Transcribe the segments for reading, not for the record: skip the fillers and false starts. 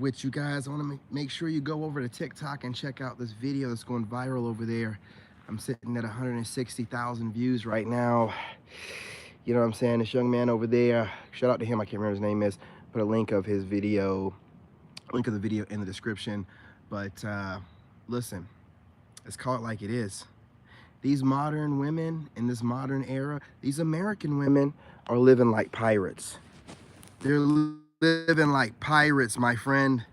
with you guys. I want to make sure you go over to TikTok and check out this video that's going viral over there. I'm sitting at 160,000 views right now. You know what I'm saying? This young man over there, shout out to him, I can't remember his name is, put a link of his video, link of the video in the description. But listen, let's call it like it is. These modern women in this modern era, these American women are living like pirates. They're living like pirates, my friend.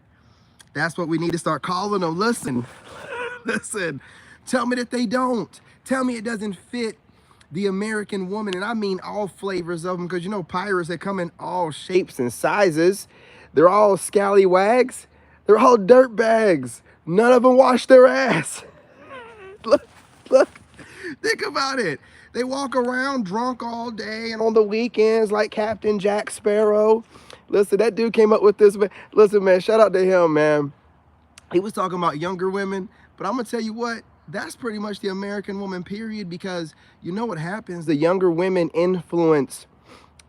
That's what we need to start calling them. Listen, listen, tell me that they don't. Tell me it doesn't fit the American woman, and I mean all flavors of them, because you know pirates, they come in all shapes and sizes. They're all scallywags. They're all dirt bags. None of them wash their ass. Look, look, think about it. They walk around drunk all day and on the weekends like Captain Jack Sparrow. Listen, that dude came up with this. Listen, man, shout out to him, man. He was talking about younger women, but I'm gonna tell you what, that's pretty much the American woman, period, because you know what happens? The younger women influence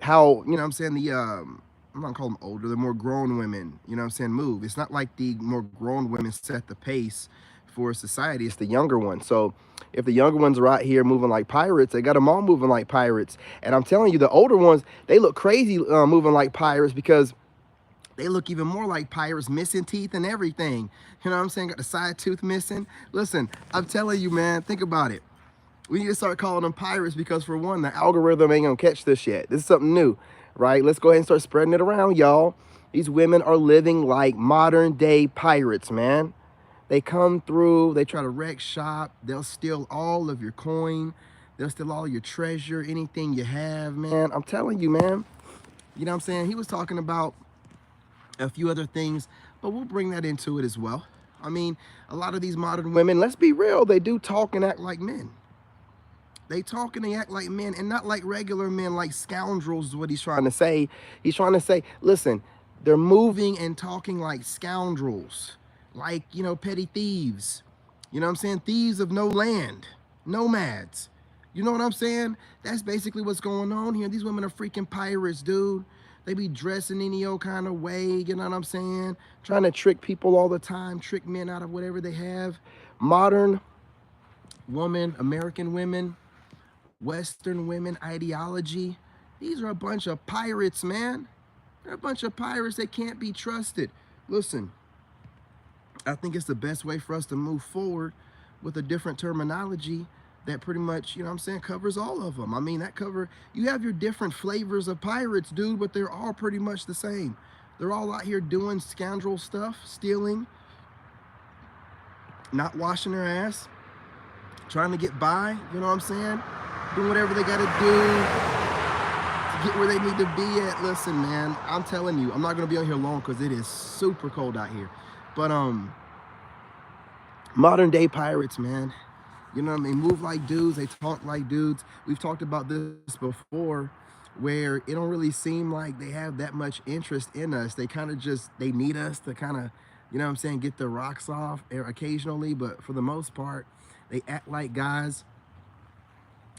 how, you know what I'm saying, the, I'm not calling them older, the more grown women, you know what I'm saying, move. It's not like the more grown women set the pace for society, it's the younger ones. So if the younger ones are out here moving like pirates, they got them all moving like pirates. And I'm telling you, the older ones, they look crazy moving like pirates, because they look even more like pirates, missing teeth and everything. You know what I'm saying? Got the side tooth missing. Listen, I'm telling you, man, think about it. We need to start calling them pirates because, for one, the algorithm ain't gonna catch this yet. This is something new, right? Let's go ahead and start spreading it around, y'all. These women are living like modern day pirates, man. They come through, they try to wreck shop, they'll steal all of your coin, they'll steal all your treasure, anything you have, man. I'm telling you, man. You know what I'm saying? He was talking about a few other things, but we'll bring that into it as well. I mean, a lot of these modern women, let's be real, they do talk and act like men. They talk and they act like men, and not like regular men, like scoundrels is what he's trying to say. He's trying to say, listen, they're moving and talking like scoundrels, like, you know, petty thieves. You know what I'm saying? Thieves of no land, nomads. You know what I'm saying? That's basically what's going on here. These women are freaking pirates, dude. They be dressing any old kind of way, you know what I'm saying? Trying to trick people all the time, trick men out of whatever they have. Modern woman, American women, Western women ideology. These are a bunch of pirates, man. They're a bunch of pirates that can't be trusted. Listen, I think it's the best way for us to move forward with a different terminology that pretty much, you know what I'm saying, covers all of them. I mean, you have your different flavors of pirates, dude, but they're all pretty much the same. They're all out here doing scoundrel stuff, stealing, not washing their ass, trying to get by, you know what I'm saying? Doing whatever they gotta do to get where they need to be at. Listen, man, I'm telling you, I'm not gonna be on here long because it is super cold out here. But modern day pirates, man. You know what I mean? Move like dudes, they talk like dudes. We've talked about this before, where it don't really seem like they have that much interest in us. They kind of just, they need us to kind of, you know what I'm saying, get their rocks off occasionally, but for the most part, they act like guys.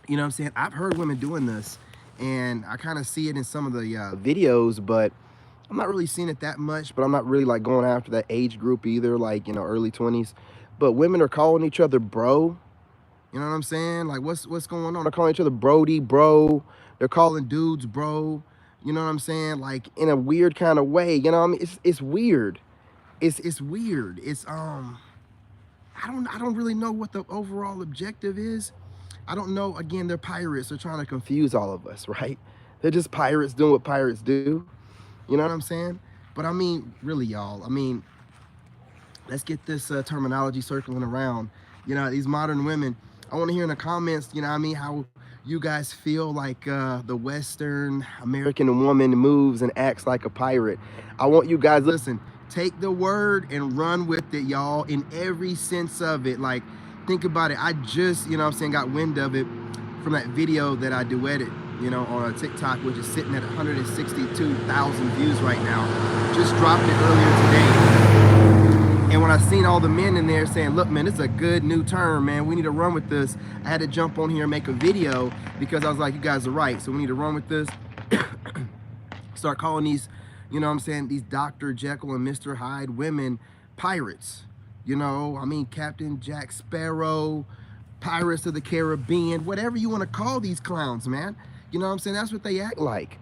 You know what I'm saying? I've heard women doing this, and I kind of see it in some of the videos, but I'm not really seeing it that much, but I'm not really like going after that age group either, like, you know, early 20s. But women are calling each other bro. You know what I'm saying? Like, what's going on? They're calling each other Brody, bro. They're calling dudes bro. You know what I'm saying? Like, in a weird kind of way. You know what I mean? It's weird. It's weird. It's I don't really know what the overall objective is. I don't know. Again, they're pirates. They're trying to confuse all of us, right? They're just pirates doing what pirates do. You know what I'm saying? But I mean, really, y'all. I mean, let's get this terminology circling around. You know, these modern women. I want to hear in the comments, you know what I mean, how you guys feel like the Western American woman moves and acts like a pirate. I want you guys, listen, take the word and run with it, y'all, in every sense of it. Like, think about it. I just, you know what I'm saying, got wind of it from that video that I duetted, you know, on TikTok, which is sitting at 162,000 views right now. Just dropped it earlier today. And when I seen all the men in there saying, look, man, this is a good new term, man. We need to run with this. I had to jump on here and make a video because I was like, you guys are right. So we need to run with this. Start calling these you know what I'm saying, these Dr. Jekyll and Mr. Hyde women pirates. You know, I mean, Captain Jack Sparrow, Pirates of the Caribbean, whatever you want to call these clowns, man. You know what I'm saying? That's what they act like.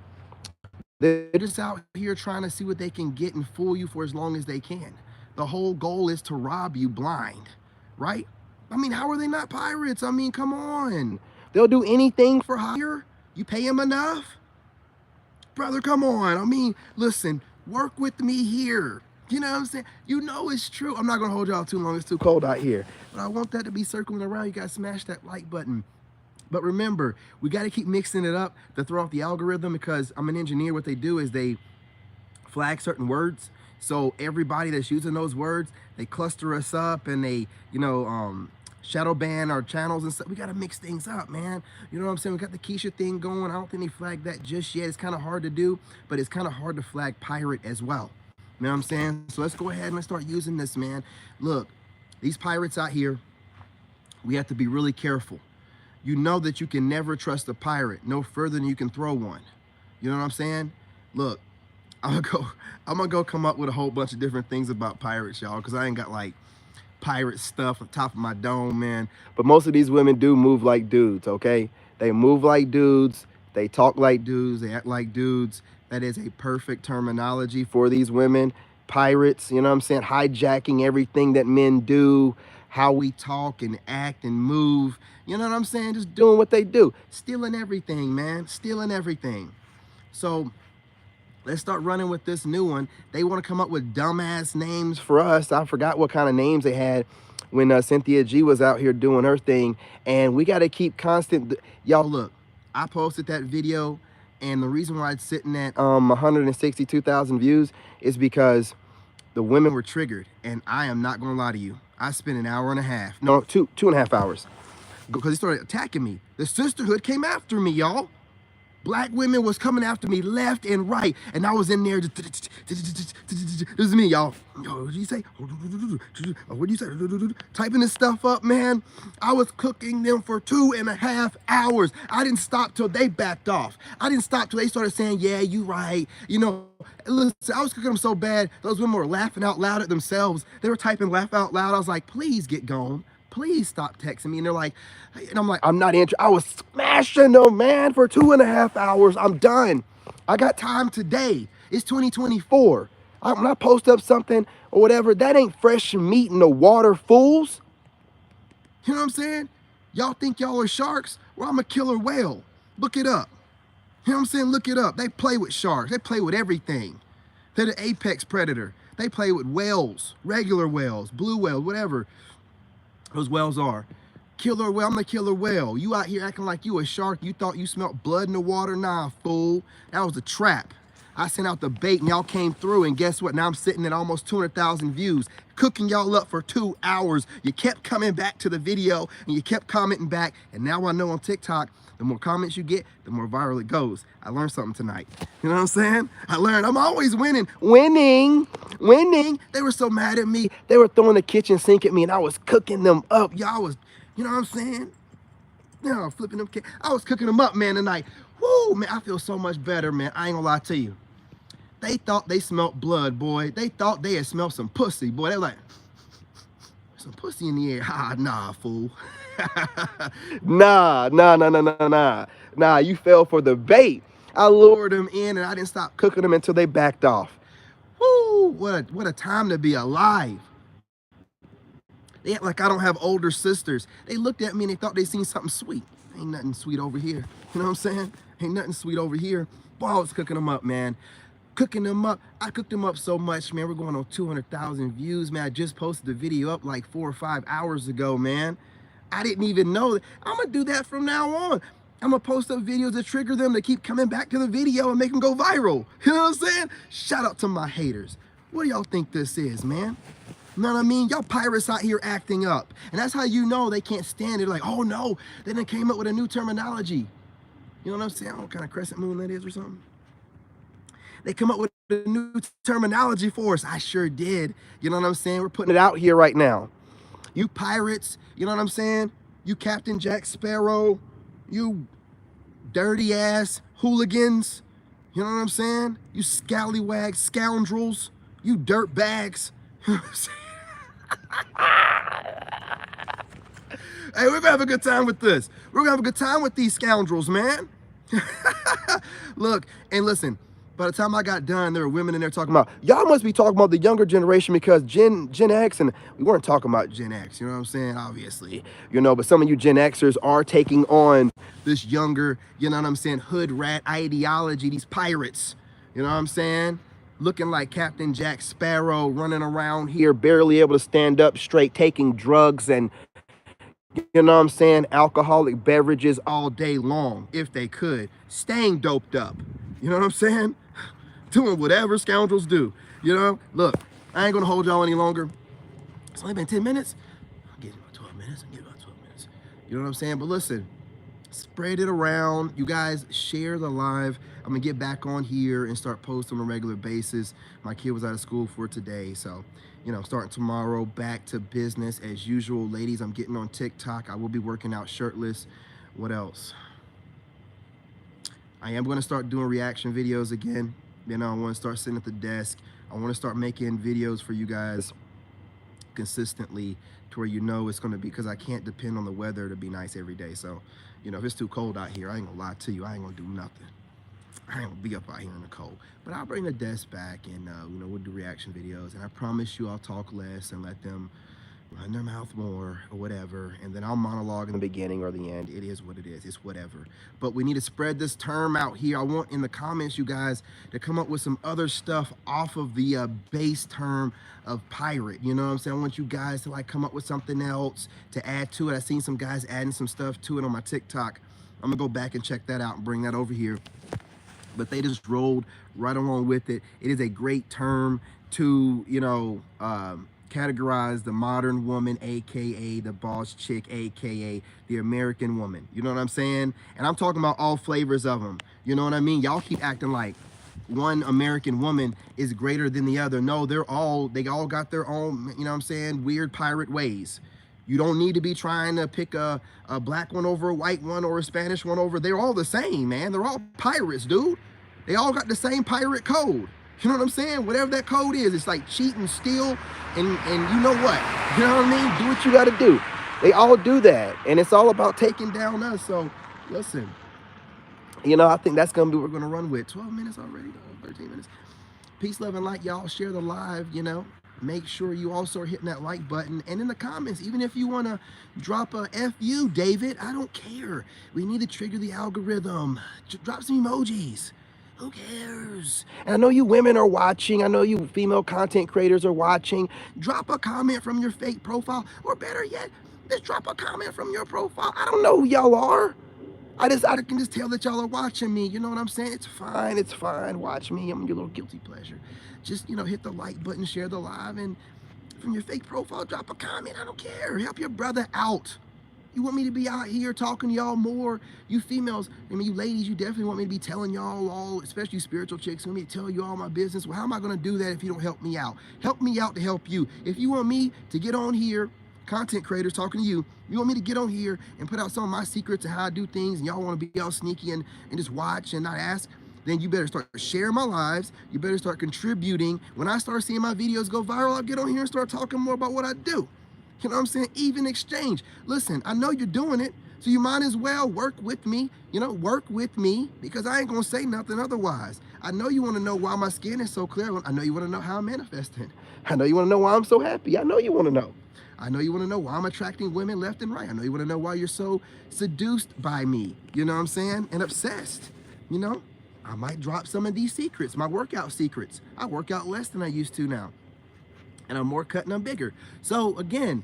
They're just out here trying to see what they can get and fool you for as long as they can. The whole goal is to rob you blind, right? I mean, how are they not pirates? I mean, come on. They'll do anything for hire. You pay them enough? Brother, come on. I mean, listen, work with me here. You know what I'm saying? You know it's true. I'm not going to hold y'all too long. It's too cold out here. But I want that to be circling around. You got to smash that like button. But remember, we got to keep mixing it up to throw off the algorithm, because I'm an engineer. What they do is they flag certain words. So everybody that's using those words, they cluster us up and they, you know, shadow ban our channels and stuff. We got to mix things up, man. You know what I'm saying? We got the Keisha thing going. I don't think they flagged that just yet. It's kind of hard to do, but it's kind of hard to flag pirate as well. You know what I'm saying? So let's go ahead and let's start using this, man. Look, these pirates out here, we have to be really careful. You know that you can never trust a pirate no further than you can throw one. You know what I'm saying? Look, I'm gonna go come up with a whole bunch of different things about pirates, y'all, because I ain't got like pirate stuff on top of my dome, man. But most of these women do move like dudes, okay? They move like dudes, they talk like dudes, they act like dudes. That is a perfect terminology for these women. Pirates, you know what I'm saying? Hijacking everything that men do, how we talk and act and move. You know what I'm saying? Just doing what they do. Stealing everything, man. Stealing everything. So let's start running with this new one. They want to come up with dumbass names for us. I forgot what kind of names they had when Cynthia G was out here doing her thing. And we got to keep constant. Y'all, look, I posted that video, and the reason why it's sitting at 162,000 views is because the women were triggered. And I am not going to lie to you. I spent an hour and a half. No, two and a half hours. Because they started attacking me. The sisterhood came after me, y'all. Black women was coming after me left and right, and I was in there just, this is me, y'all. What did you say? What did you say? Typing this stuff up, man. I was cooking them for 2.5 hours. I didn't stop till they backed off. I didn't stop till they started saying, yeah, you right. You know, listen, I was cooking them so bad, those women were laughing out loud at themselves. They were typing laugh out loud. I was like, please get gone. Please stop texting me. And they're like, and I'm like, I'm not interested. I was smashing them, man, for 2.5 hours. I'm done. I got time today. It's 2024. When I post up something or whatever, that ain't fresh meat in the water, fools. You know what I'm saying? Y'all think y'all are sharks? Well, I'm a killer whale. Look it up. You know what I'm saying? Look it up. They play with sharks. They play with everything. They're the apex predator. They play with whales, regular whales, blue whales, whatever those whales are. Killer whale, I'm a killer whale. You out here acting like you a shark. You thought you smelled blood in the water? Nah, fool. That was a trap. I sent out the bait and y'all came through, and guess what? Now I'm sitting at almost 200,000 views, cooking y'all up for 2 hours. You kept coming back to the video and you kept commenting back, and now I know on TikTok, the more comments you get, the more viral it goes. I learned something tonight. You know what I'm saying? I learned I'm always winning. Winning. They were so mad at me. They were throwing the kitchen sink at me, and I was cooking them up. Y'all was, you know what I'm saying? You know, flipping them. I was cooking them up, man, tonight. Woo, man, I feel so much better, man. I ain't gonna lie to you. They thought they smelled blood, boy. They thought they had smelled some pussy, boy. They were like, some pussy in the air. Ah, nah, fool. Nah, you fell for the bait. I lured them in, and I didn't stop cooking them until they backed off. Woo, what a time to be alive. They act like I don't have older sisters. They looked at me and they thought they seen something sweet. Ain't nothing sweet over here. You know what I'm saying? Ain't nothing sweet over here. Boy, I was cooking them up, man. Cooking them up. I cooked them up so much, man. We're going on 200,000 views, man. I just posted the video up like 4 or 5 hours ago, man. I didn't even know that. I'm going to do that from now on. I'm going to post up videos to trigger them to keep coming back to the video and make them go viral. You know what I'm saying? Shout out to my haters. What do y'all think this is, man? You know what I mean? Y'all pirates out here acting up. And that's how you know they can't stand it. Like, oh no, they done came up with a new terminology. You know what I'm saying? I don't know what kind of crescent moon that is or something. They come up with a new terminology for us. I sure did. You know what I'm saying? We're putting it out here right now. You pirates, you know what I'm saying? You Captain Jack Sparrow, you dirty ass hooligans. You You know what I'm saying? You scallywags, scoundrels, you dirt bags. You know what I'm saying? Hey, we're gonna have a good time with this. We're gonna have a good time with these scoundrels, man. Look, and listen, by the time I got done, there were women in there talking about, y'all must be talking about the younger generation because Gen X, and we weren't talking about Gen X, you know what I'm saying? Obviously, you know, but some of you Gen Xers are taking on this younger, you know what I'm saying, hood rat ideology, these pirates, you know what I'm saying? Looking like Captain Jack Sparrow, running around here, barely able to stand up straight, taking drugs and, you know what I'm saying, alcoholic beverages all day long, if they could, staying doped up. You know what I'm saying? Doing whatever scoundrels do. You know, look, I ain't gonna hold y'all any longer. It's only been 10 minutes. I'll get about 12 minutes. I'll get about 12 minutes. You know what I'm saying? But listen, spread it around. You guys share the live. I'm gonna get back on here and start posting on a regular basis. My kid was out of school for today, so you know, starting tomorrow, back to business as usual. Ladies, I'm getting on TikTok. I will be working out shirtless. What else? I am gonna start doing reaction videos again. You know, I wanna start sitting at the desk. I wanna start making videos for you guys consistently to where you know it's gonna be, because I can't depend on the weather to be nice every day. So, you know, if it's too cold out here, I ain't gonna lie to you, I ain't gonna do nothing. I ain't gonna be up out here in the cold. But I'll bring the desk back and, you know, we'll do reaction videos. And I promise you I'll talk less and let them run their mouth more or whatever. And then I'll monologue in the beginning or the end. It is what it is. It's whatever. But we need to spread this term out here. I want in the comments, you guys, to come up with some other stuff off of the base term of pirate. You know what I'm saying? I want you guys to like come up with something else to add to it. I've seen some guys adding some stuff to it on my TikTok. I'm gonna go back and check that out and bring that over here. But they just rolled right along with it. It is a great term to, you know, categorize the modern woman, aka the boss chick, aka the American woman. You know what I'm saying? And I'm talking about all flavors of them. You know what I mean? Y'all keep acting like one American woman is greater than the other. No, they all got their own, you know what I'm saying, weird pirate ways. You don't need to be trying to pick a black one over a white one or a Spanish one over. They're all the same, man. They're all pirates, dude. They all got the same pirate code. You know what I'm saying? Whatever that code is, it's like cheat and steal and you know what? You know what I mean? Do what you got to do. They all do that. And it's all about taking down us. So listen, you know, I think that's going to be what we're going to run with. 12 minutes already, 13 minutes. Peace, love, and light, y'all. Share the live, you know. Make sure you also are hitting that like button. And in the comments, even if you want to drop a FU, David, I don't care. We need to trigger the algorithm. Drop some emojis. Who cares? And I know you women are watching. I know you female content creators are watching. Drop a comment from your fake profile. Or better yet, just drop a comment from your profile. I don't know who y'all are. I can just tell that y'all are watching me. You know what I'm saying? It's fine. It's fine. Watch me. I'm your little guilty pleasure. Just, you know, hit the like button, share the live, and from your fake profile, drop a comment. I don't care. Help your brother out. You want me to be out here talking to y'all more? You females, I mean, you ladies, you definitely want me to be telling y'all all, especially you spiritual chicks, want me to tell you all my business. Well, how am I going to do that if you don't help me out? Help me out to help you. If you want me to get on here, content creators talking to you, you want me to get on here and put out some of my secrets and how I do things, and y'all want to be all sneaky and just watch and not ask, then you better start sharing my lives. You better start contributing. When I start seeing my videos go viral, I'll get on here and start talking more about what I do. You know what I'm saying? Even exchange. Listen, I know you're doing it, so you might as well work with me. You know, work with me, because I ain't gonna say nothing otherwise. I know you want to know why my skin is so clear. I know you want to know how I'm manifesting. I know you want to know why I'm so happy. I know you want to know. I know you want to know why I'm attracting women left and right. I know you want to know why you're so seduced by me. You know what I'm saying? And obsessed. You know, I might drop some of these secrets, my workout secrets. I work out less than I used to now. And I'm more cut and I'm bigger. So again,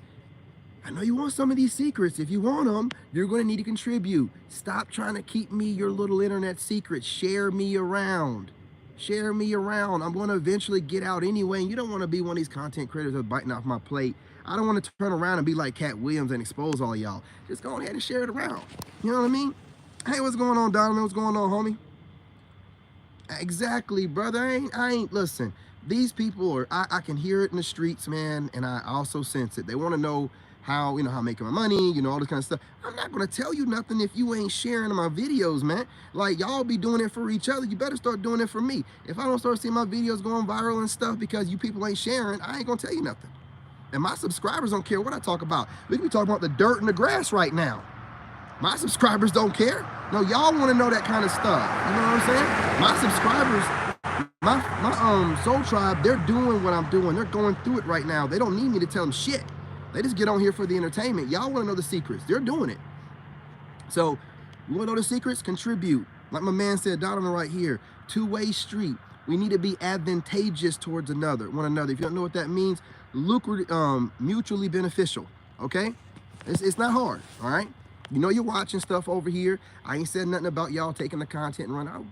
I know you want some of these secrets. If you want them, you're going to need to contribute. Stop trying to keep me your little internet secrets. Share me around. Share me around. I'm going to eventually get out anyway. And you don't want to be one of these content creators that's biting off my plate. I don't want to turn around and be like Cat Williams and expose all y'all. Just go ahead and share it around. You know what I mean? Hey, what's going on, Donovan? What's going on, homie? Exactly, brother. I ain't listen. These people are, I can hear it in the streets, man, and I also sense it. They want to know how, how I'm making my money, all this kind of stuff. I'm not gonna tell you nothing if you ain't sharing my videos, man. Like, y'all be doing it for each other. You better start doing it for me. If I don't start seeing my videos going viral and stuff because you people ain't sharing, I ain't gonna tell you nothing. And my subscribers don't care what I talk about. We can be talking about the dirt and the grass right now. My subscribers don't care. No, y'all want to know that kind of stuff. You know what I'm saying? My subscribers, my soul tribe, they're doing what I'm doing. They're going through it right now. They don't need me to tell them shit. They just get on here for the entertainment. Y'all want to know the secrets. They're doing it. So, you want to know the secrets? Contribute. Like my man said, down on the right here, two-way street. We need to be advantageous towards one another. If you don't know what that means, lucrative, mutually beneficial. Okay? It's not hard. All right? You know you're watching stuff over here. I ain't said nothing about y'all taking the content and running out.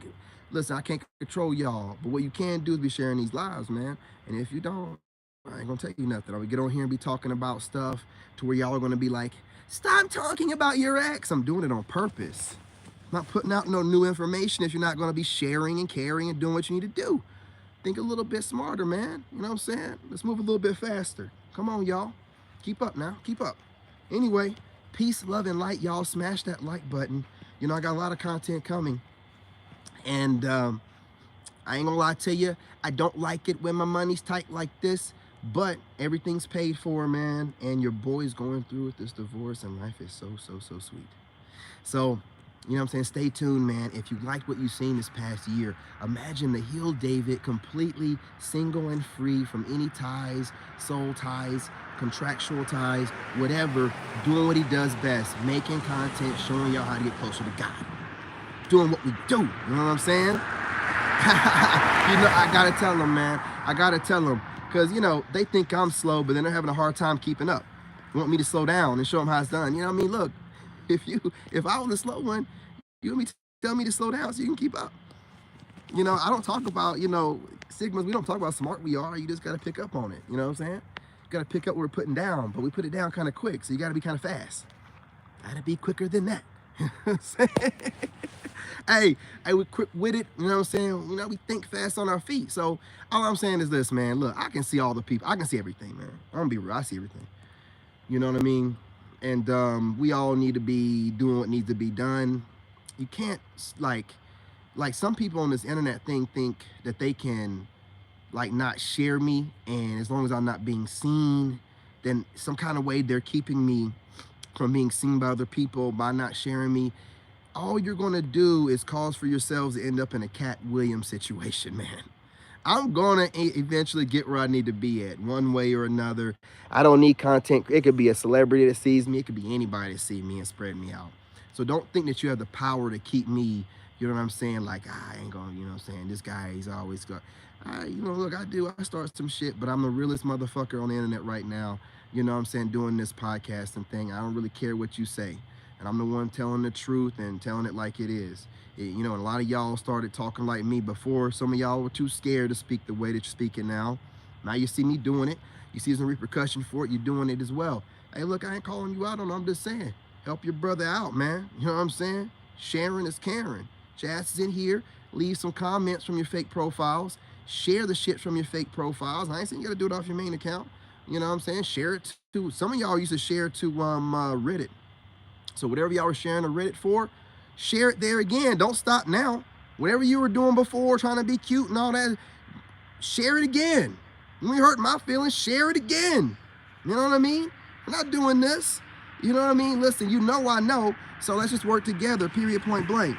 Listen, I can't control y'all, but what you can do is be sharing these lives, man. And if you don't, I ain't gonna tell you nothing. I'm gonna get on here and be talking about stuff to where y'all are gonna be like, stop talking about your ex. I'm doing it on purpose. I'm not putting out no new information if you're not gonna be sharing and caring and doing what you need to do. Think a little bit smarter, man. You know what I'm saying? Let's move a little bit faster. Come on, y'all. Keep up now. Keep up. Anyway, peace, love, and light, y'all. Smash that like button. I got a lot of content coming. And I ain't gonna lie to you, I don't like it when my money's tight like this, but everything's paid for, man. And your boy's going through with this divorce, and life is so, so, so sweet. So, you know what I'm saying? Stay tuned, man. If you liked what you've seen this past year, imagine the healed David, completely single and free from any ties, soul ties, contractual ties, whatever, doing what he does best, making content, showing y'all how to get closer to God. Doing what we do. You know what I'm saying? I gotta tell them, man. I gotta tell them. Because, they think I'm slow, but then they're having a hard time keeping up. They want me to slow down and show them how it's done. You know what I mean? Look, if I was the slow one, you want me tell me to slow down so you can keep up. I don't talk about, Sigmas. We don't talk about how smart we are. You just got to pick up on it. You know what I'm saying? You got to pick up what we're putting down, but we put it down kind of quick. So you got to be kind of fast. Got to be quicker than that. Hey, we're quick with it. You know what I'm saying? We think fast on our feet. So all I'm saying is this, man. Look, I can see all the people. I can see everything, man. I'm going to be real. I see everything. You know what I mean? And we all need to be doing what needs to be done. You can't, like some people on this internet think that they can, not share me, and as long as I'm not being seen, then some kind of way they're keeping me from being seen by other people by not sharing me. All you're gonna do is cause for yourselves to end up in a Cat Williams situation, man. I'm gonna eventually get where I need to be at, one way or another. I don't need content. It could be a celebrity that sees me. It could be anybody that sees me and spread me out. So don't think that you have the power to keep me, you know what I'm saying? Like, I ain't gonna, you know what I'm saying? This guy, he's always got, look, I start some shit, but I'm the realest motherfucker on the internet right now. You know what I'm saying? Doing this podcasting thing. I don't really care what you say. And I'm the one telling the truth and telling it like it is. And a lot of y'all started talking like me before. Some of y'all were too scared to speak the way that you're speaking now. Now you see me doing it. You see some repercussion for it. You're doing it as well. Hey, look, I ain't calling you out on it. I'm just saying, help your brother out, man. You know what I'm saying? Sharing is caring. Chaz is in here. Leave some comments from your fake profiles. Share the shit from your fake profiles. I ain't saying you gotta do it off your main account. You know what I'm saying? Share it to, some of y'all used to share to Reddit. So whatever y'all were sharing to Reddit for, share it there again. Don't stop now. Whatever you were doing before, trying to be cute and all that, share it again. When you hurt my feelings, share it again. You know what I mean? We're not doing this. You know what I mean? Listen, I know. So let's just work together, period, point blank.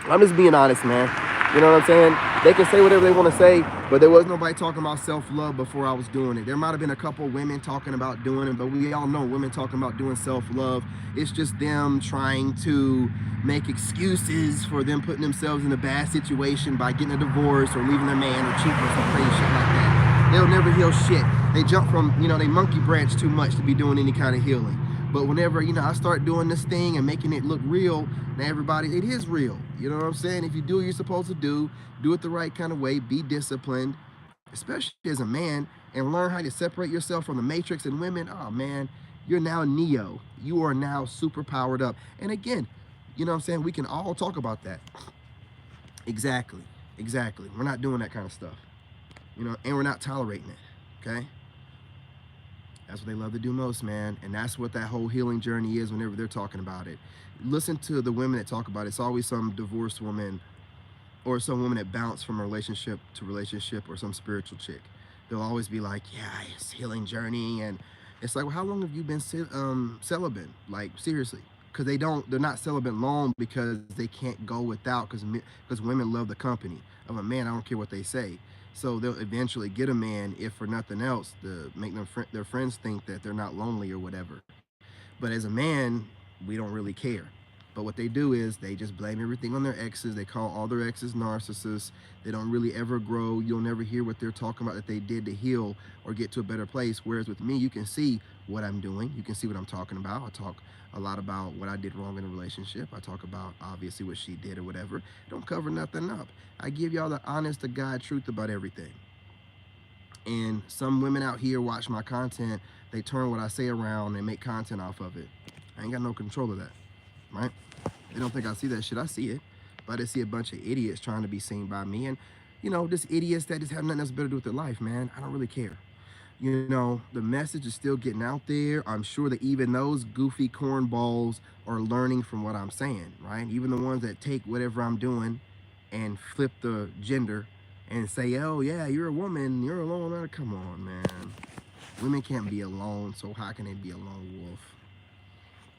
I'm just being honest, man. You know what I'm saying? They can say whatever they want to say, but there was nobody talking about self-love before I was doing it. There might have been a couple women talking about doing it, but we all know women talking about doing self-love. It's just them trying to make excuses for them putting themselves in a bad situation by getting a divorce or leaving their man or cheating or some crazy shit like that. They'll never heal shit. They jump from, they monkey branch too much to be doing any kind of healing. But whenever, I start doing this thing and making it look real, now everybody, it is real. You know what I'm saying? If you do what you're supposed to do it the right kind of way, be disciplined, especially as a man, and learn how to separate yourself from the matrix and women. Oh, man, you're now Neo. You are now super powered up. And again, you know what I'm saying? We can all talk about that. Exactly. We're not doing that kind of stuff. And we're not tolerating it, okay? That's what they love to do most, man. And that's what that whole healing journey is whenever they're talking about it. Listen to the women that talk about it. It's always some divorced woman or some woman that bounced from relationship to relationship, or some spiritual chick. They'll always be like, yeah, it's healing journey. And it's like, well, how long have you been celibate? Like, seriously. Because they're not celibate long because they can't go without, because women love the company of a man. I don't care what they say. So they'll eventually get a man, if for nothing else, to make their friends think that they're not lonely or whatever. But as a man, we don't really care. But what they do is they just blame everything on their exes. They call all their exes narcissists. They don't really ever grow. You'll never hear what they're talking about that they did to heal or get to a better place. Whereas with me, you can see what I'm doing. You can see what I'm talking about. I talk a lot about what I did wrong in a relationship. I talk about obviously what she did or whatever. Don't cover nothing up. I give y'all the honest to God truth about everything. And some women out here watch my content, they turn what I say around and make content off of it. I ain't got no control of that, right? They don't think I see that shit. I see it. But I see a bunch of idiots trying to be seen by me. And, just idiots that just have nothing else better to do with their life, man. I don't really care. The message is still getting out there. I'm sure that even those goofy cornballs are learning from what I'm saying, right? Even the ones that take whatever I'm doing and flip the gender and say, oh, yeah, you're a woman, you're alone. Come on, man. Women can't be alone, so how can they be a lone wolf?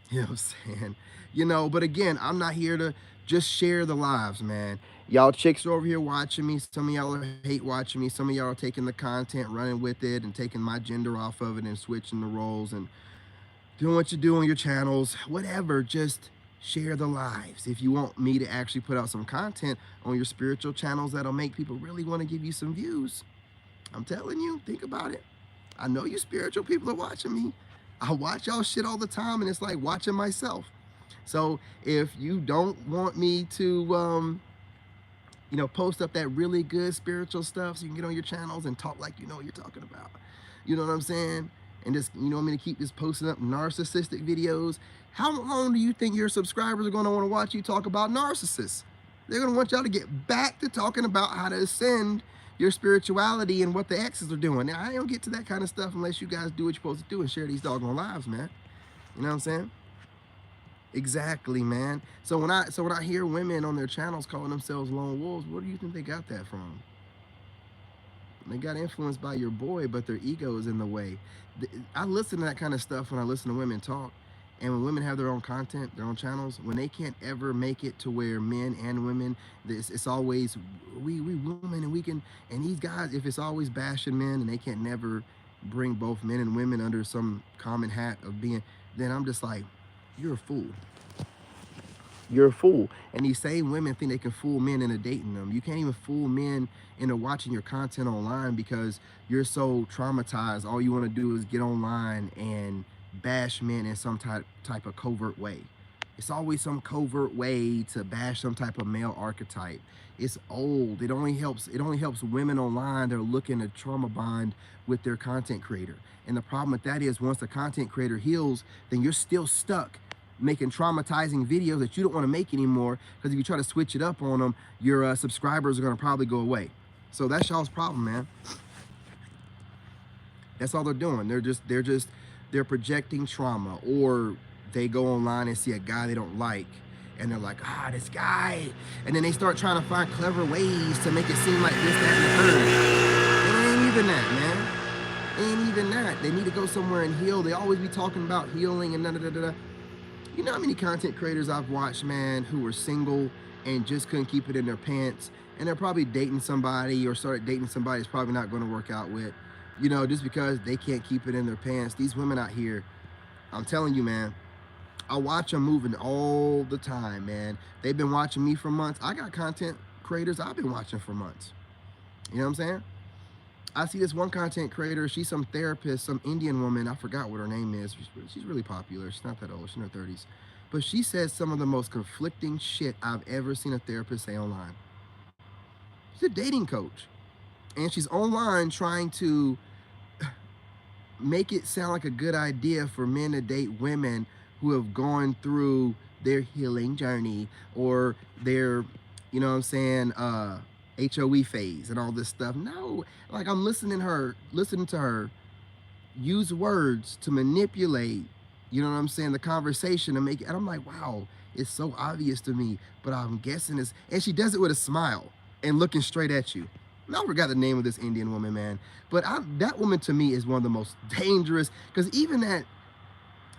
You know what I'm saying? But again, I'm not here to just share the lives, man. Y'all chicks are over here watching me. Some of y'all hate watching me. Some of y'all are taking the content, running with it, and taking my gender off of it and switching the roles and doing what you do on your channels. Whatever, just share the lives. If you want me to actually put out some content on your spiritual channels that'll make people really want to give you some views, I'm telling you, think about it. I know you spiritual people are watching me. I watch y'all shit all the time, and it's like watching myself. So if you don't want me to, post up that really good spiritual stuff so you can get on your channels and talk like you know what you're talking about, you know what I'm saying? And just, want me to keep just posting up narcissistic videos, how long do you think your subscribers are going to want to watch you talk about narcissists? They're going to want y'all to get back to talking about how to ascend your spirituality and what the exes are doing. Now, I don't get to that kind of stuff unless you guys do what you're supposed to do and share these doggone lives, man. You know what I'm saying? Exactly, man. So when I hear women on their channels calling themselves lone wolves, where do you think they got that from? They got influenced by your boy, but their ego is in the way. I listen to that kind of stuff when I listen to women talk. And when women have their own content, their own channels, when they can't ever make it to where men and women, it's always, we women and we can, and these guys, if it's always bashing men and they can't never bring both men and women under some common hat of being, then I'm just like, you're a fool. You're a fool. And these same women think they can fool men into dating them. You can't even fool men into watching your content online because you're so traumatized. All you want to do is get online and bash men in some type of covert way. It's always some covert way to bash some type of male archetype. It's old. It only helps women online that are looking to trauma bond with their content creator. And the problem with that is once the content creator heals, then you're still stuck making traumatizing videos that you don't want to make anymore, because if you try to switch it up on them, your subscribers are going to probably go away. So that's y'all's problem, man. That's all they're doing. They're projecting trauma, or they go online and see a guy they don't like and they're like, this guy, and then they start trying to find clever ways to make it seem like this, that, and the third. It ain't even that, man. It ain't even that. They need to go somewhere and heal. They always be talking about healing and da-da-da-da. You know how many content creators I've watched, man, who were single and just couldn't keep it in their pants, and they're probably dating somebody or started dating somebody that's probably not going to work out with, just because they can't keep it in their pants. These women out here, I'm telling you, man, I watch them moving all the time, man. They've been watching me for months. I got content creators I've been watching for months. You know what I'm saying? I see this one content creator, she's some therapist, some Indian woman, I forgot what her name is. She's really popular. She's not that old, she's in her 30s. But she says some of the most conflicting shit I've ever seen a therapist say online. She's a dating coach. And she's online trying to make it sound like a good idea for men to date women who have gone through their healing journey or their, you know what I'm saying, HOE phase and all this stuff. No, like I'm listening to her, use words to manipulate, you know what I'm saying, the conversation to make it. And I'm like, wow, it's so obvious to me, but I'm guessing it's, and she does it with a smile and looking straight at you. And I forgot the name of this Indian woman, man. But that woman to me is one of the most dangerous, because even that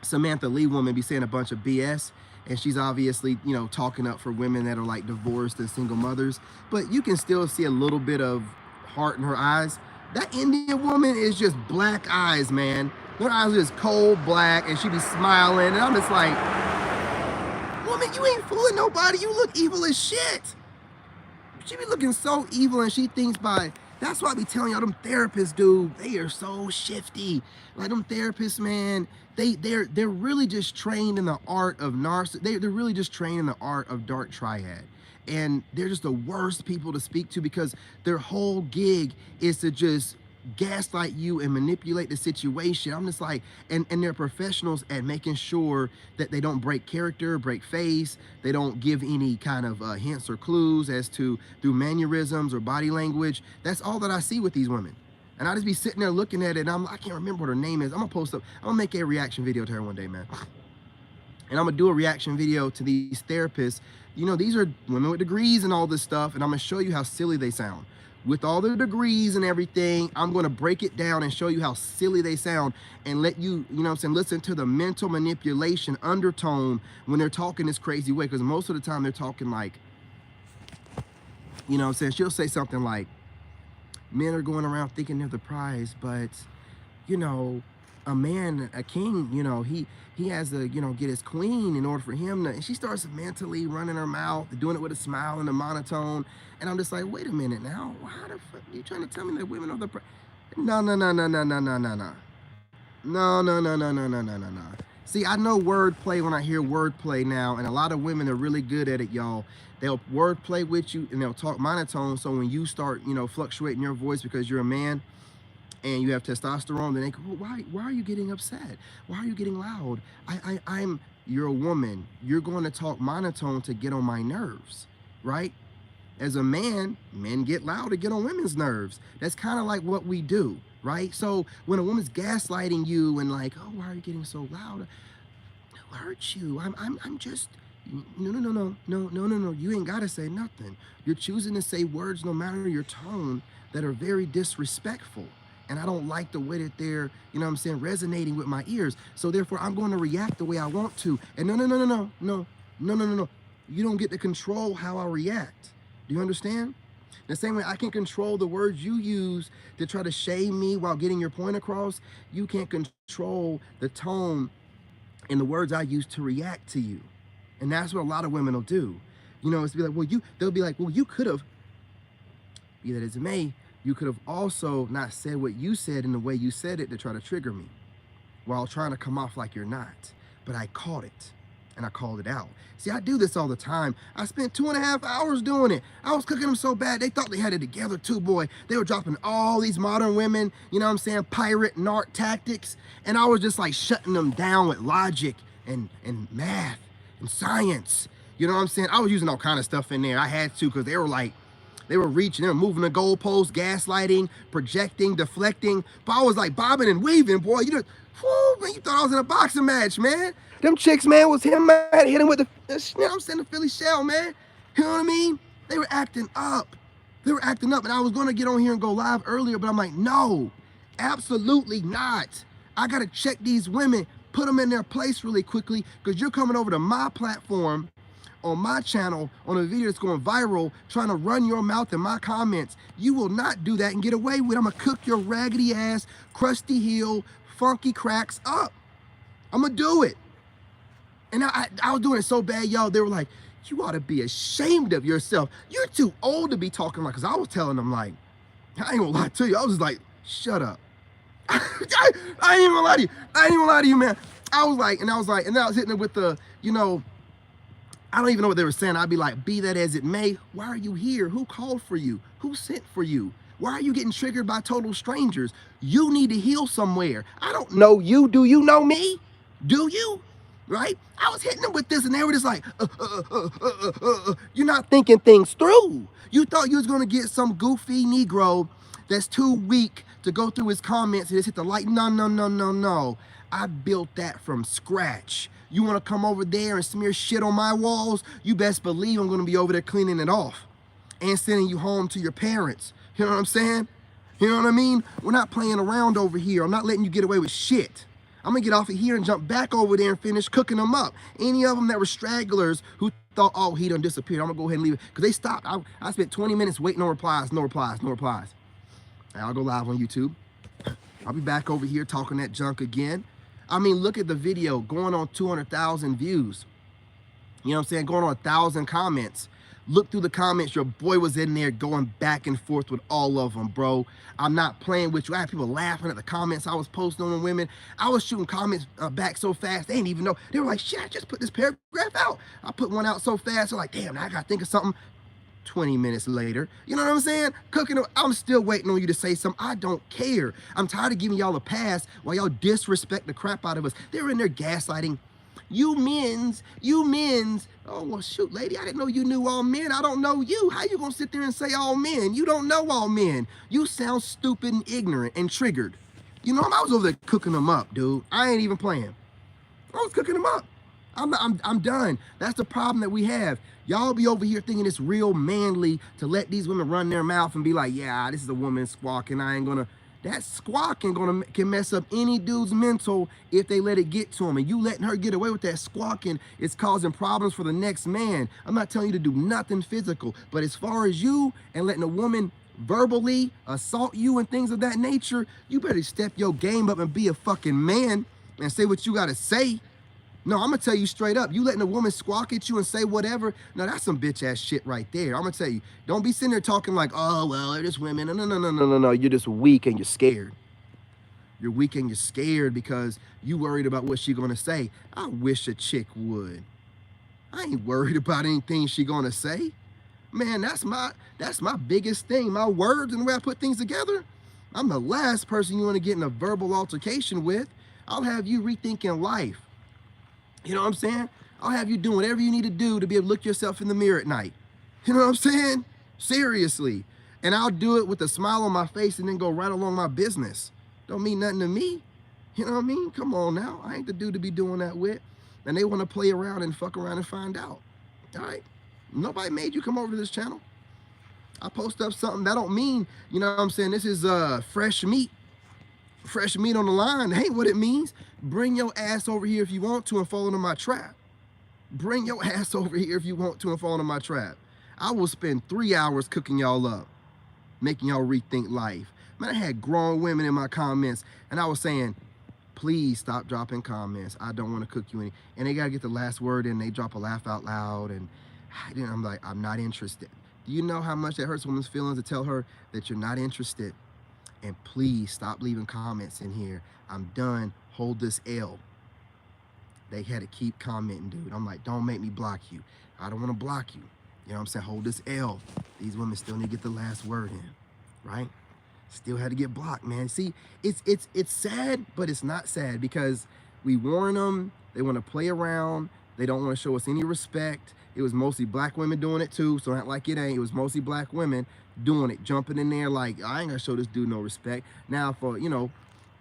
Samantha Lee woman be saying a bunch of BS, and she's obviously, you know, talking up for women that are like divorced and single mothers, but you can still see a little bit of heart in her eyes. That Indian woman is just black eyes, man. Her eyes are just cold black, and she be smiling, and I'm just like, woman, you ain't fooling nobody. You look evil as shit. She be looking so evil, and she thinks by, that's why I be telling y'all, them therapists, dude, they are so shifty. Like them therapists, man, they're really just trained in the art of they're really just trained in the art of dark triad. And they're just the worst people to speak to, because their whole gig is to just gaslight you and manipulate the situation. I'm just like, and they're professionals at making sure that they don't break character, break face. They don't give any kind of hints or clues as to through mannerisms or body language. That's all that I see with these women. And I just be sitting there looking at it, and I can't remember what her name is. I'm gonna post up, I'm gonna make a reaction video to her one day, man. And I'm gonna do a reaction video to these therapists. You know, these are women with degrees and all this stuff, and I'm gonna show you how silly they sound. With all their degrees and everything, I'm gonna break it down and show you how silly they sound, and let you, you know what I'm saying, listen to the mental manipulation undertone when they're talking this crazy way, because most of the time they're talking like, you know what I'm saying, she'll say something like, men are going around thinking they're the prize, but, you know, a man, a king, you know, he has to, you know, get his queen in order for him to, and she starts mentally running her mouth, doing it with a smile and a monotone. And I'm just like, wait a minute now, how the fuck are you trying to tell me that women are the no, no, no, no, no, no, no, no, no. No, no, no, no, no, no, no, no, no. See, I know wordplay when I hear wordplay now, and a lot of women are really good at it, y'all. They'll wordplay with you, and they'll talk monotone, so when you start, you know, fluctuating your voice because you're a man, and you have testosterone, then they go, well, why are you getting upset? Why are you getting loud? You're a woman. You're going to talk monotone to get on my nerves, right? As a man, men get loud to get on women's nerves. That's kind of like what we do, right? So when a woman's gaslighting you and like, oh, why are you getting so loud? Who hurt you? I'm just, no, no, no, no, no, no, no, no. You ain't got to say nothing. You're choosing to say words, no matter your tone, that are very disrespectful. And I don't like the way that they're, you know what I'm saying, resonating with my ears. So therefore, I'm going to react the way I want to. And no, no, no, no, no, no, no, no, no, no. You don't get to control how I react. Do you understand? The same way I can control the words you use to try to shame me while getting your point across, you can't control the tone and the words I use to react to you. And that's what a lot of women will do. You know, it's be like, well, they'll be like, well, you could have, be that as it may, you could have also not said what you said in the way you said it to try to trigger me while trying to come off like you're not. But I caught it, and I called it out. See, I do this all the time. I spent 2.5 hours doing it. I was cooking them so bad, they thought they had it together too, boy. They were dropping all these modern women, you know what I'm saying, pirate narc tactics, and I was just like shutting them down with logic and math and science. You know what I'm saying? I was using all kind of stuff in there. I had to, because they were like, they were reaching, they were moving the goalposts, gaslighting, projecting, deflecting. But I was like bobbing and weaving, boy. You just, whoo, man, you thought I was in a boxing match, man. Them chicks, man, was him, man, hit him with the, you know what I'm saying, the Philly shell, man. You know what I mean? They were acting up. They were acting up. And I was going to get on here and go live earlier, but I'm like, no, absolutely not. I got to check these women, put them in their place really quickly, because you're coming over to my platform, on my channel, on a video that's going viral, trying to run your mouth in my comments. You will not do that and get away with it. I'm gonna cook your raggedy ass, crusty heel, funky cracks up. I'm gonna do it. And I was doing it so bad, y'all, they were like, you ought to be ashamed of yourself. You're too old to be talking like, because I was telling them like, I ain't gonna lie to you. I was just like, shut up. I ain't even gonna lie to you. I ain't even gonna lie to you, man. I was like, and I was hitting it with the, you know, I don't even know what they were saying. I'd be like, be that as it may, why are you here? Who called for you? Who sent for you? Why are you getting triggered by total strangers? You need to heal somewhere. I don't know you. Do you know me? Do you? Right? I was hitting them with this, and they were just like, you're not thinking things through. You thought you was going to get some goofy Negro that's too weak to go through his comments and just hit the like. No, no, no, no, no. I built that from scratch. You want to come over there and smear shit on my walls? You best believe I'm going to be over there cleaning it off and sending you home to your parents. You know what I'm saying? You know what I mean? We're not playing around over here. I'm not letting you get away with shit. I'm going to get off of here and jump back over there and finish cooking them up. Any of them that were stragglers who thought, oh, he done disappeared, I'm going to go ahead and leave it. Because they stopped. I spent 20 minutes waiting on replies, no replies, no replies. I'll go live on YouTube. I'll be back over here talking that junk again. I mean, look at the video going on 200,000 views. You know what I'm saying? Going on 1,000 comments. Look through the comments. Your boy was in there going back and forth with all of them, bro. I'm not playing with you. I had people laughing at the comments I was posting on women. I was shooting comments back so fast, they didn't even know. They were like, shit, I just put this paragraph out. I put one out so fast, they're like, damn, now I gotta think of something. 20 minutes later, you know what I'm saying? Cooking, I'm still waiting on you to say something. I don't care. I'm tired of giving y'all a pass while y'all disrespect the crap out of us. They're in there gaslighting. You men's. Oh, well, shoot, lady, I didn't know you knew all men. I don't know you. How you gonna sit there and say all men? You don't know all men. You sound stupid and ignorant and triggered. You know, I was over there cooking them up, dude. I ain't even playing. I was cooking them up. I'm done. That's the problem that we have. Y'all be over here thinking it's real manly to let these women run their mouth and be like, yeah, this is a woman squawking. I ain't gonna. That squawking can mess up any dude's mental if they let it get to him. And you letting her get away with that squawking is causing problems for the next man. I'm not telling you to do nothing physical, but as far as you and letting a woman verbally assault you and things of that nature, you better step your game up and be a fucking man and say what you gotta say. No, I'm gonna tell you straight up. You letting a woman squawk at you and say whatever, no, that's some bitch ass shit right there. I'm gonna tell you, don't be sitting there talking like, oh, well, they're just women. No. You're just weak and you're scared. You're weak and you're scared because you worried about what she gonna say. I wish a chick would. I ain't worried about anything she gonna say. Man, that's my biggest thing. My words and the way I put things together. I'm the last person you wanna get in a verbal altercation with. I'll have you rethinking life. You know what I'm saying? I'll have you doing whatever you need to do to be able to look yourself in the mirror at night. You know what I'm saying? Seriously. And I'll do it with a smile on my face and then go right along my business. Don't mean nothing to me. You know what I mean? Come on now. I ain't the dude to be doing that with. And they want to play around and fuck around and find out. All right? Nobody made you come over to this channel. I post up something. That don't mean, you know what I'm saying, this is fresh meat. Fresh meat on the line. That ain't what it means. Bring your ass over here if you want to and fall into my trap. Bring your ass over here if you want to and fall into my trap. I will spend 3 hours cooking y'all up, making y'all rethink life. Man, I had grown women in my comments and I was saying, please stop dropping comments. I don't want to cook you any. And they got to get the last word in. They drop a laugh out loud. And I'm like, I'm not interested. Do you know how much that hurts a woman's feelings to tell her that you're not interested? And please stop leaving comments in here. I'm done. Hold this L. They had to keep commenting, dude. I'm like, don't make me block you. I don't want to block you. You know what I'm saying? Hold this L. These women still need to get the last word in, right? Still had to get blocked, man. See, it's sad, but it's not sad because we warn them. They want to play around. They don't want to show us any respect. It was mostly black women doing it too, so not like it ain't. It was mostly black women doing it, jumping in there like, I ain't gonna show this dude no respect. Now, for, you know,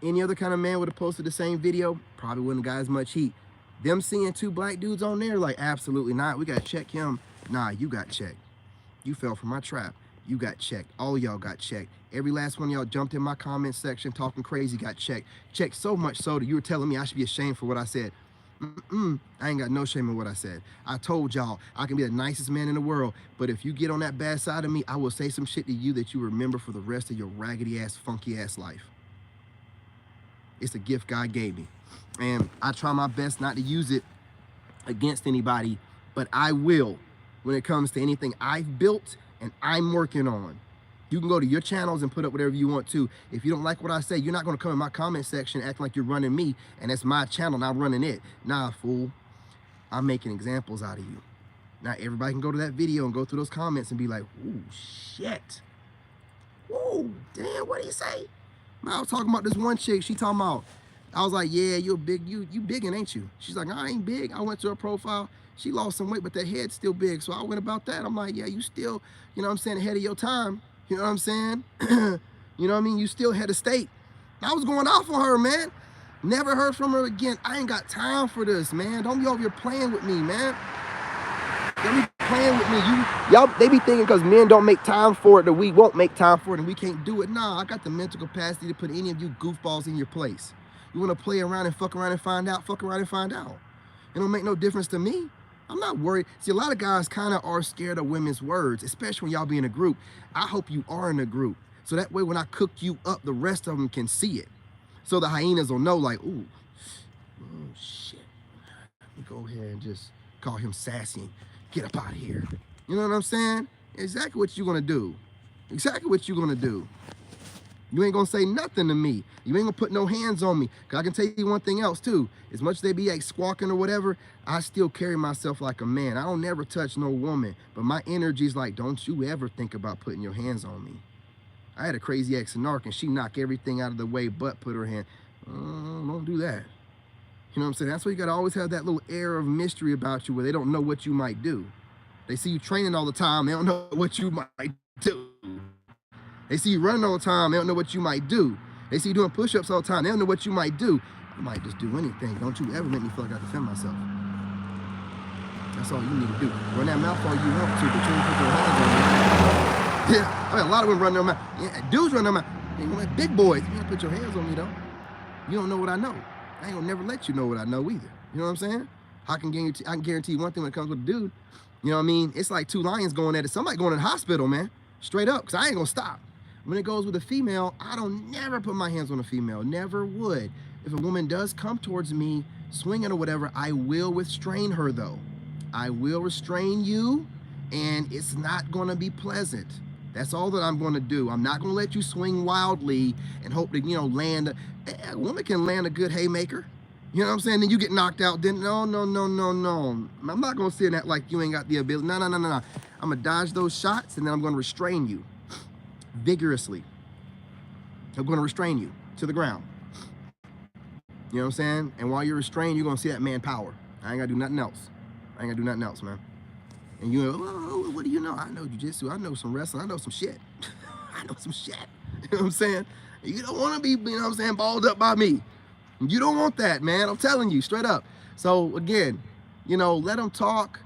any other kind of man would have posted the same video, probably wouldn't have got as much heat. Them seeing 2 black dudes on there, like, absolutely not. We gotta check him. Nah, you got checked. You fell for my trap. You got checked. All y'all got checked. Every last one of y'all jumped in my comment section talking crazy, got checked. Checked so much so that you were telling me I should be ashamed for what I said. I ain't got no shame in what I said. I told y'all I can be the nicest man in the world, but if you get on that bad side of me, I will say some shit to you that you remember for the rest of your raggedy ass, funky ass life. It's a gift God gave me. And I try my best not to use it against anybody, but I will when it comes to anything I've built and I'm working on. You can go to your channels and put up whatever you want to. If you don't like what I say, you're not going to come in my comment section acting like you're running me, and that's my channel, not running it. Nah, fool. I'm making examples out of you. Now, everybody can go to that video and go through those comments and be like, ooh, shit. Ooh, damn, what did he say? I was talking about this one chick. She talking about, I was like, yeah, you're big. You biggin', ain't you? She's like, I ain't big. I went to her profile. She lost some weight, but that head's still big. So I went about that. I'm like, yeah, you still, you know what I'm saying, ahead of your time. You know what I'm saying? You know what I mean? You still head of state. I was going off on her, man. Never heard from her again. I ain't got time for this, man. Don't be over here playing with me, man. Don't be playing with me. Y'all, they be thinking because men don't make time for it that we won't make time for it and we can't do it. Nah, I got the mental capacity to put any of you goofballs in your place. You want to play around and fuck around and find out? Fuck around and find out. It don't make no difference to me. I'm not worried. See, a lot of guys kind of are scared of women's words, especially when y'all be in a group. I hope you are in a group. So that way when I cook you up, the rest of them can see it. So the hyenas will know like, ooh, oh shit. Let me go ahead and just call him sassy and get up out of here. You know what I'm saying? Exactly what you're gonna do. Exactly what you're gonna do. You ain't gonna say nothing to me. You ain't gonna put no hands on me. Cause I can tell you one thing else too. As much as they be like squawking or whatever, I still carry myself like a man. I don't never touch no woman, but my energy's like, don't you ever think about putting your hands on me. I had a crazy ex-narc and she knocked everything out of the way but put her hand. Don't do that. You know what I'm saying? That's why you gotta always have that little air of mystery about you where they don't know what you might do. They see you training all the time, they don't know what you might do. They see you running all the time, they don't know what you might do. They see you doing push-ups all the time, they don't know what you might do. I might just do anything. Don't you ever make me feel like I defend myself. That's all you need to do. Run that mouth all you want to, but you don't put your hands on me. Yeah, I mean, a lot of women run their mouth. Yeah, dudes run their mouth. They big boys. You don't put your hands on me though. You don't know what I know. I ain't gonna never let you know what I know either. You know what I'm saying? I can guarantee you one thing when it comes with a dude. You know what I mean? It's like two lions going at it. Somebody going to the hospital, man. Straight up, because I ain't gonna stop. When it goes with a female, I don't never put my hands on a female. Never would. If a woman does come towards me, swinging or whatever, I will restrain her though. I will restrain you, and it's not gonna be pleasant. That's all that I'm gonna do. I'm not gonna let you swing wildly and hope to, you know, land. A woman can land a good haymaker. You know what I'm saying? Then you get knocked out. Then no. I'm not gonna sit in that like you ain't got the ability. No. I'm gonna dodge those shots and then I'm gonna restrain you vigorously. I'm gonna restrain you to the ground. You know what I'm saying? And while you're restrained, you're gonna see that man power. I ain't gotta do nothing else. Man. And you know, oh, what do you know? I know jiu-jitsu, I know some wrestling, I know some shit. I know some shit. You know what I'm saying? You don't wanna be, you know what I'm saying, balled up by me. You don't want that, man. I'm telling you, straight up. So again, you know, let them talk.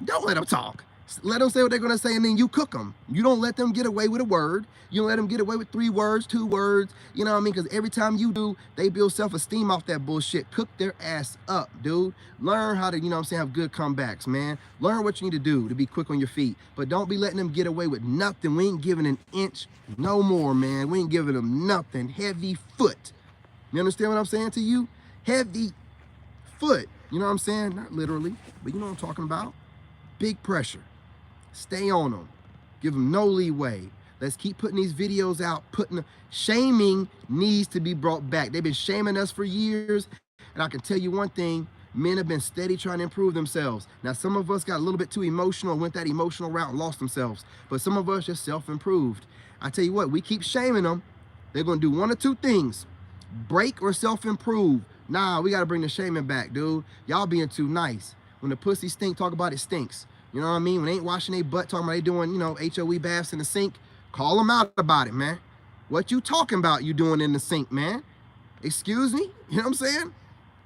Don't let them talk. Let them say what they're gonna say and then you cook them. You don't let them get away with a word. You don't let them get away with 3 words, 2 words. You know what I mean? Because every time you do, they build self-esteem off that bullshit. Cook their ass up, dude. Learn how to, you know what I'm saying, have good comebacks, man. Learn what you need to do to be quick on your feet. But don't be letting them get away with nothing. We ain't giving an inch no more, man. We ain't giving them nothing. Heavy foot. You understand what I'm saying to you? Heavy foot. You know what I'm saying? Not literally, but you know what I'm talking about. Big pressure. Stay on them. Give them no leeway. Let's keep putting these videos out. Shaming needs to be brought back. They've been shaming us for years. And I can tell you one thing, men have been steady trying to improve themselves. Now, some of us got a little bit too emotional, went that emotional route and lost themselves. But some of us just self-improved. I tell you what, we keep shaming them. They're going to do 1 or 2 things. Break or self-improve. Nah, we got to bring the shaming back, dude. Y'all being too nice. When the pussy stink, talk about it stinks. You know what I mean? When they ain't washing their butt, talking about they doing, you know, HOE baths in the sink, call them out about it, man. What you talking about you doing in the sink, man? Excuse me? You know what I'm saying?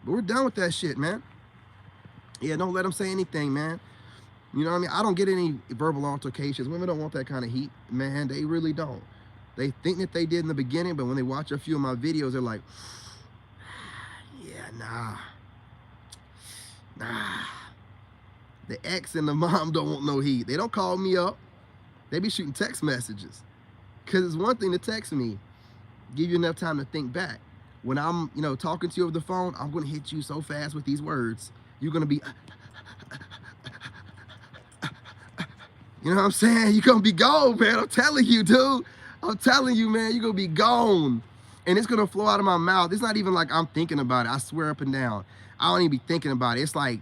But we're done with that shit, man. Yeah, don't let them say anything, man. You know what I mean? I don't get any verbal altercations. Women don't want that kind of heat, man. They really don't. They think that they did in the beginning, but when they watch a few of my videos, they're like, yeah, nah. The ex and the mom don't want no heat. They don't call me up. They be shooting text messages. Because it's one thing to text me, give you enough time to think back. When I'm, you know, talking to you over the phone, I'm going to hit you so fast with these words. You're going to be, you know what I'm saying? You're going to be gone, man. I'm telling you, dude. I'm telling you, man, you're going to be gone. And it's going to flow out of my mouth. It's not even like I'm thinking about it. I swear up and down. I don't even be thinking about it. It's like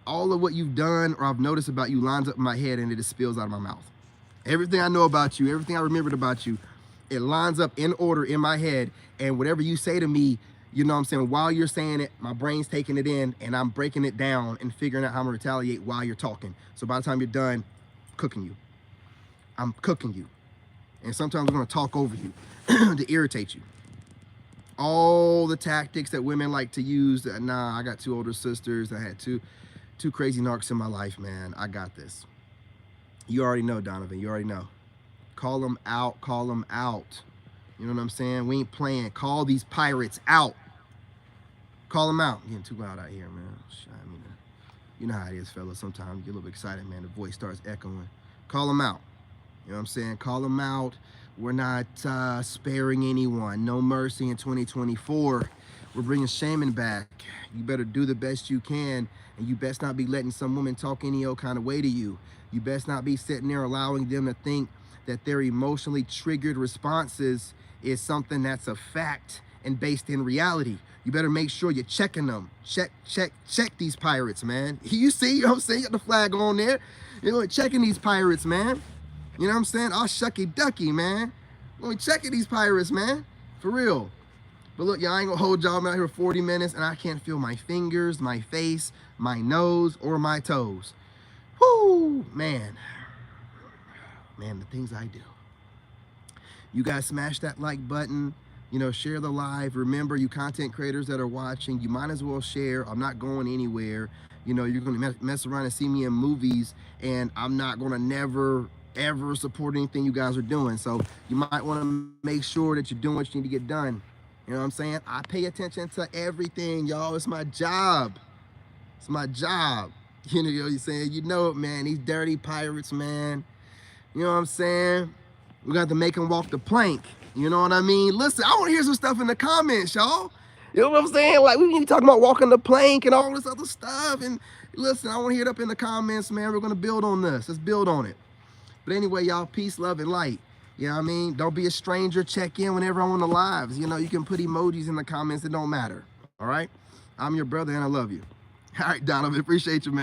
all of what you've done or I've noticed about you lines up in my head and it just spills out of my mouth. Everything I know about you, everything I remembered about you, it lines up in order in my head. And whatever you say to me, you know what I'm saying, while you're saying it, my brain's taking it in and I'm breaking it down and figuring out how I'm gonna retaliate while you're talking. So by the time you're done, cooking you. I'm cooking you. And sometimes we're gonna talk over you to irritate you. All the tactics that women like to use. Nah, I got 2 older sisters. I had two crazy narcs in my life, man. I got this. You already know, Donovan. You already know. Call them out. Call them out. You know what I'm saying? We ain't playing. Call these pirates out. Call them out. I'm getting too loud out here, man. I mean, you know how it is, fellas. Sometimes you get a little bit excited, man. The voice starts echoing. Call them out. You know what I'm saying? Call them out. We're not sparing anyone. No mercy in 2024. We're bringing Shaman back. You better do the best you can, and you best not be letting some woman talk any old kind of way to you. You best not be sitting there allowing them to think that their emotionally triggered responses is something that's a fact and based in reality. You better make sure you're checking them. Check these pirates, man. You see, you know what I'm saying? You got the flag on there. You know, checking these pirates, man. You know what I'm saying? Oh, shucky ducky, man. Let me checking these pirates, man. For real. But look, y'all, I ain't gonna hold y'all. I'm out here 40 minutes and I can't feel my fingers, my face, my nose, or my toes. Whoo, man. Man, the things I do. You guys smash that like button. You know, share the live. Remember, you content creators that are watching, you might as well share. I'm not going anywhere. You know, you're gonna mess around and see me in movies, and I'm not gonna never ever support anything you guys are doing. So you might want to make sure that you're doing what you need to get done. You know what I'm saying? I pay attention to everything, y'all. It's my job. It's my job. You know what you're saying? You know it, man. These dirty pirates, man. You know what I'm saying? We got to make them walk the plank. You know what I mean? Listen, I want to hear some stuff in the comments, y'all. You know what I'm saying? Like, we need to talk about walking the plank and all this other stuff. And listen, I want to hear it up in the comments, man. We're going to build on this. Let's build on it. But anyway, y'all, peace, love, and light. You know what I mean? Don't be a stranger. Check in whenever I'm on the lives. You know, you can put emojis in the comments. It don't matter. All right? I'm your brother, and I love you. All right, Donovan. Appreciate you, man.